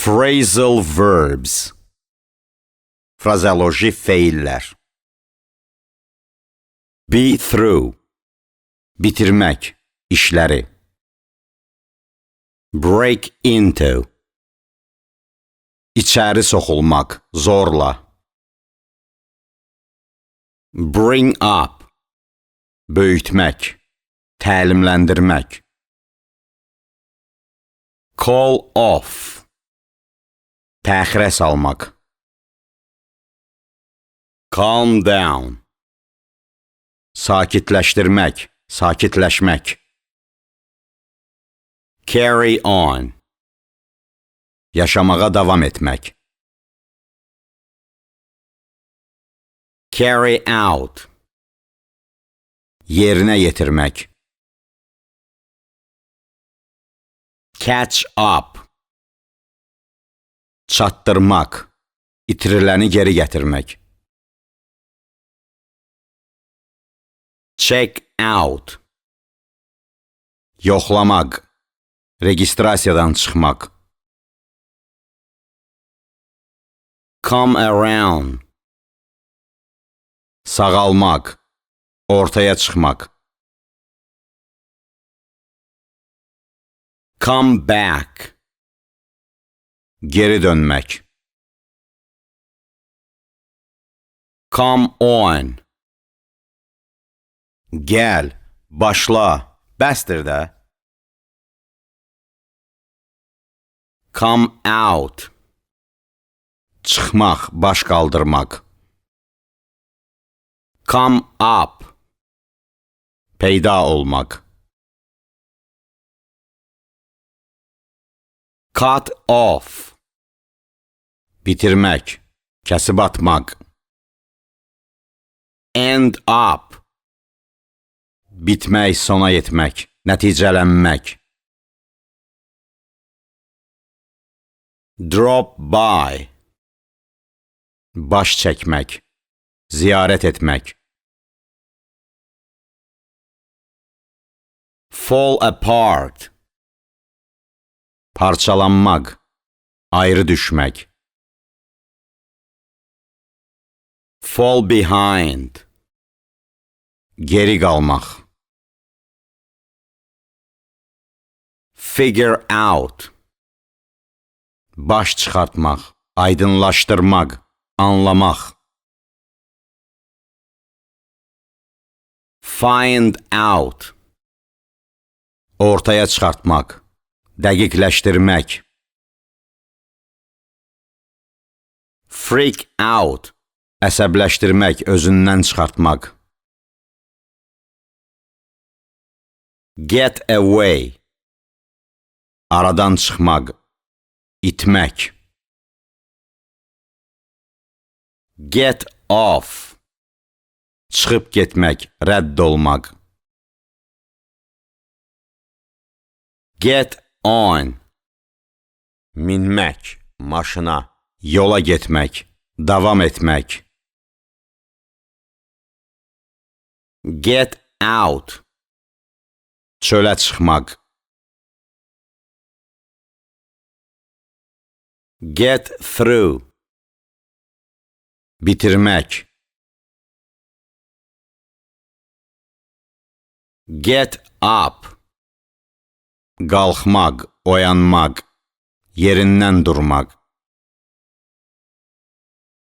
Phrasal verbs. Frazeoloji feillər. Be through. Bitirmək, işləri. Break into. İçəri soxulmaq, zorla. Bring up. Böyütmək, təlimləndirmək. Call off. Təxirə salmaq. Calm down. Sakitləşdirmək, sakitləşmək. Carry on. Yaşamağa davam etmək. Carry out. Yerinə yetirmək. Catch up. Çatdırmaq, itiriləni geri gətirmək. Check out. Yoxlamaq, registrasiyadan çıxmaq. Come around. Sağalmaq, ortaya çıxmaq. Come back. Geri dönmək. Come on. Gəl, başla, bəsdir də. Come out. Çıxmaq, baş qaldırmaq. Come up. Peyda olmaq. Cut off. Bitirmək, kəsib atmaq. End up. Bitmək, sona yetmək, nəticələnmək. Drop by. Baş çəkmək, ziyarət etmək. Fall apart. Parçalanmaq, ayrı düşmək. Fall behind. Geri qalmaq. Figure out. Baş çıxartmaq, aydınlaşdırmaq, anlamaq. Find out. Ortaya çıxartmaq, dəqiqləşdirmək. Freak out. Əsəbləşdirmək, özündən çıxartmaq. Get away. Aradan çıxmaq, itmək. Get off. Çıxıb getmək, rədd olmaq. Get on. Minmək, maşına, yola getmək, davam etmək. Get out. Çölə çıxmaq. Get through. Bitirmək. Get up. Qalxmaq, oyanmaq, yerindən durmaq.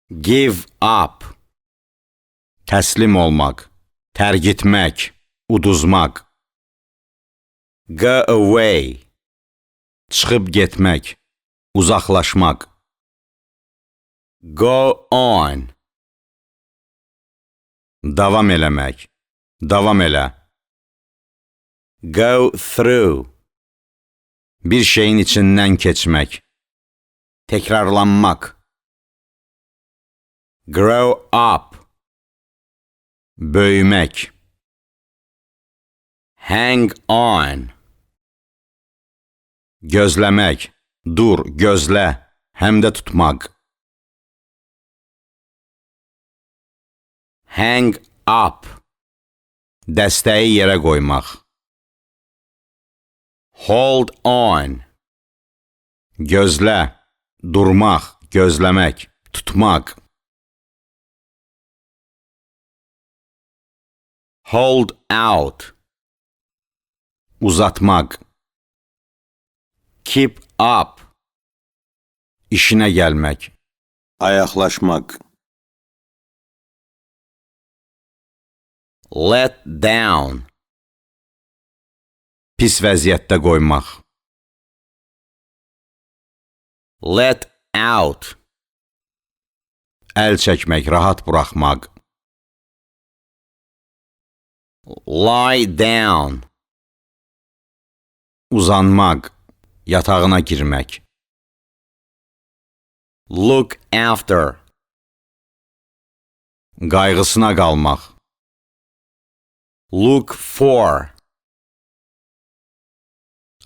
Give up. Təslim olmaq, tərk etmək, uduzmaq. Go away. Çıxıb getmək, uzaqlaşmaq. Go on. Davam eləmək, davam elə. Go through. Bir şeyin içindən keçmək, təkrarlanmaq. Grow up. Böyümək. Hang on. Gözləmək, dur, gözlə, həm də tutmaq. Hang up. Dəstəyi yerə qoymaq. Hold on. Gözlə, durmaq, gözləmək, tutmaq. Hold out, uzatmaq. Keep up, işinə gəlmək, ayaqlaşmaq, let down, pis vəziyyətdə qoymaq. Let out, əl çəkmək, rahat buraxmaq. Lie down, uzanmaq, yatağına girmək. Look after, qayğısına qalmaq. Look for,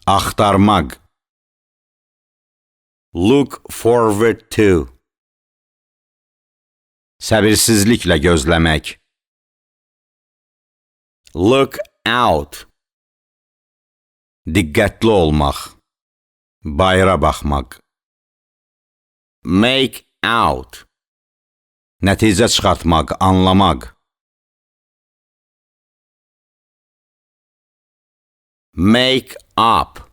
axtarmaq. Look forward to, səbirsizliklə gözləmək. Look out, diqqətli olmaq, bayıra baxmaq. Make out, nəticə çıxartmaq, anlamaq. Make up,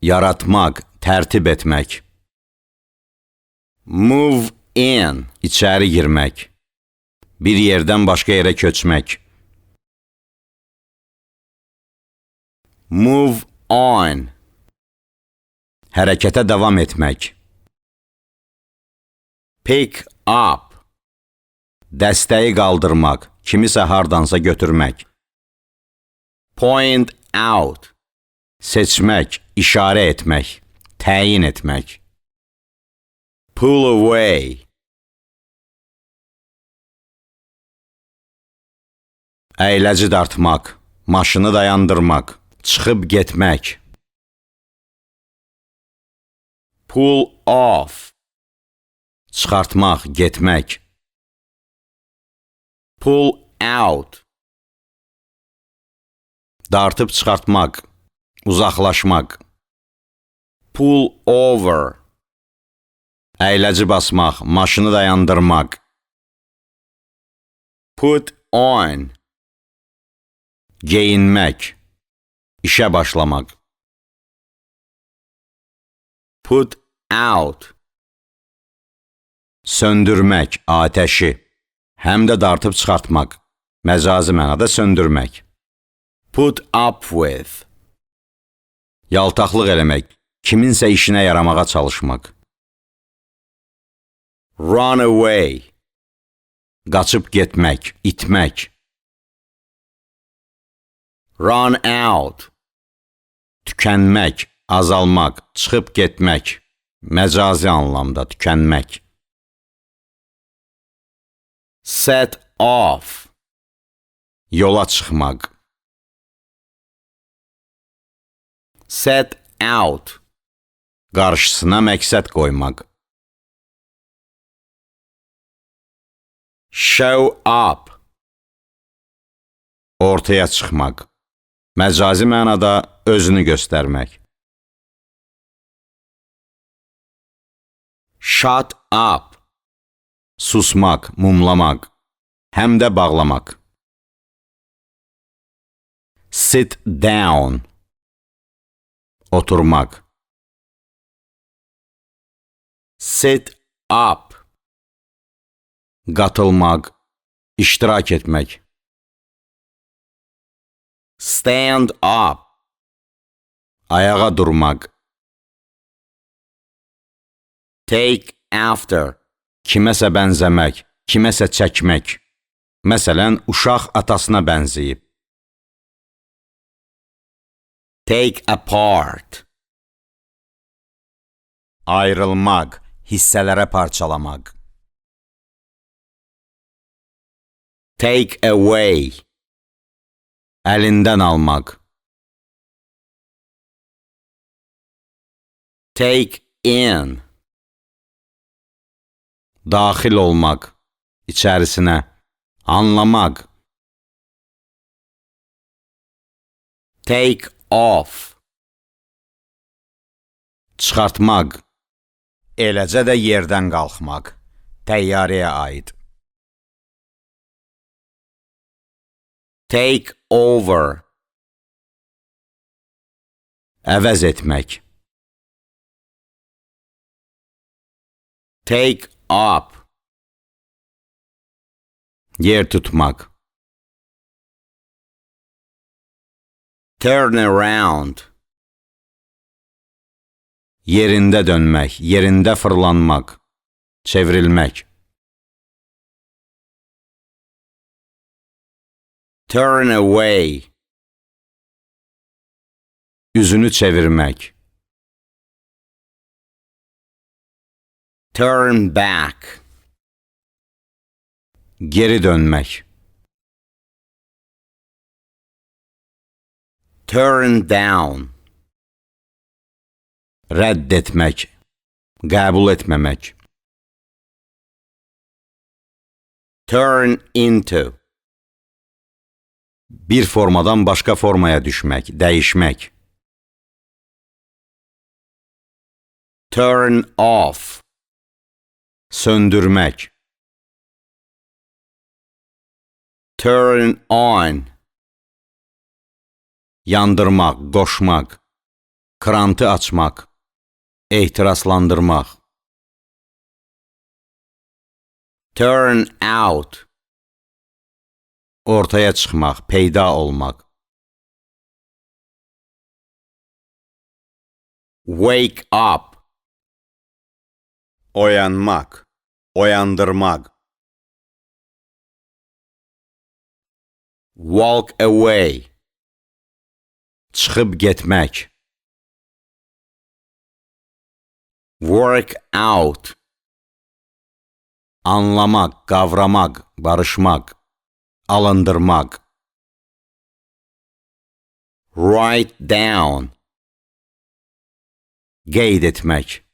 yaratmaq, tərtib etmək. Move in, içəri girmək. Bir yerdən başqa yerə köçmək. Move on, hərəkətə davam etmək. Pick up, dəstəyi qaldırmaq, kimisə hardansa götürmək. Point out, seçmək, işarə etmək, təyin etmək. Pull away, əyləci dartmaq, maşını dayandırmaq, çıxıb getmək. Pull off, çıxartmaq, getmək. Pull out, dartıb çıxartmaq, uzaqlaşmaq. Pull over, əyləci basmaq, maşını dayandırmaq. Put on, geyinmək, işə başlamaq. Put out, söndürmək, atəşi, həm də dartıb çıxartmaq, məcazi mənada söndürmək. Put up with, yaltaqlıq eləmək, kiminsə işinə yaramağa çalışmaq. Run away, qaçıb getmək, itmək. Run out, tükənmək, azalmaq, çıxıb getmək, məcazi anlamda tükənmək. Set off, yola çıxmaq. Set out, qarşısına məqsəd qoymaq. Show up, ortaya çıxmaq. Məcazi mənada özünü göstərmək. Shut up, susmaq, mumlamaq, həm də bağlamaq. Sit down, oturmaq. Sit up, qatılmaq, iştirak etmək. Stand up, ayağa durmaq. Take after, kiməsə bənzəmək, kiməsə çəkmək. Məsələn, uşaq atasına bənzəyib. Take apart, ayrılmaq, hissələrə parçalamaq. Take away, əlindən almaq. Take in, daxil olmaq, içərisinə, anlamaq. Take off, Çıxartmaq, eləcə də yerdən qalxmaq, təyyarəyə aid. Take over, əvəz etmək. Take up, yer tutmaq. Turn around, yerində dönmək, yerində fırlanmaq, çevrilmək. Turn away, üzünü çevirmək. Turn back, geri dönmək. Turn down, rədd etmək, qəbul etməmək. Turn into, bir formadan başqa formaya düşmək, dəyişmək. Turn off, söndürmək. Turn on, yandırmaq, qoşmaq, krantı açmaq, ehtiraslandırmaq. Turn out, ortaya çıxmaq, peyda olmaq. Wake up, oyanmaq, oyandırmaq. Walk away, çıxıb getmək. Work out, anlamaq, qavramaq, barışmaq, alındırmaq. Write down, qeyd etmək.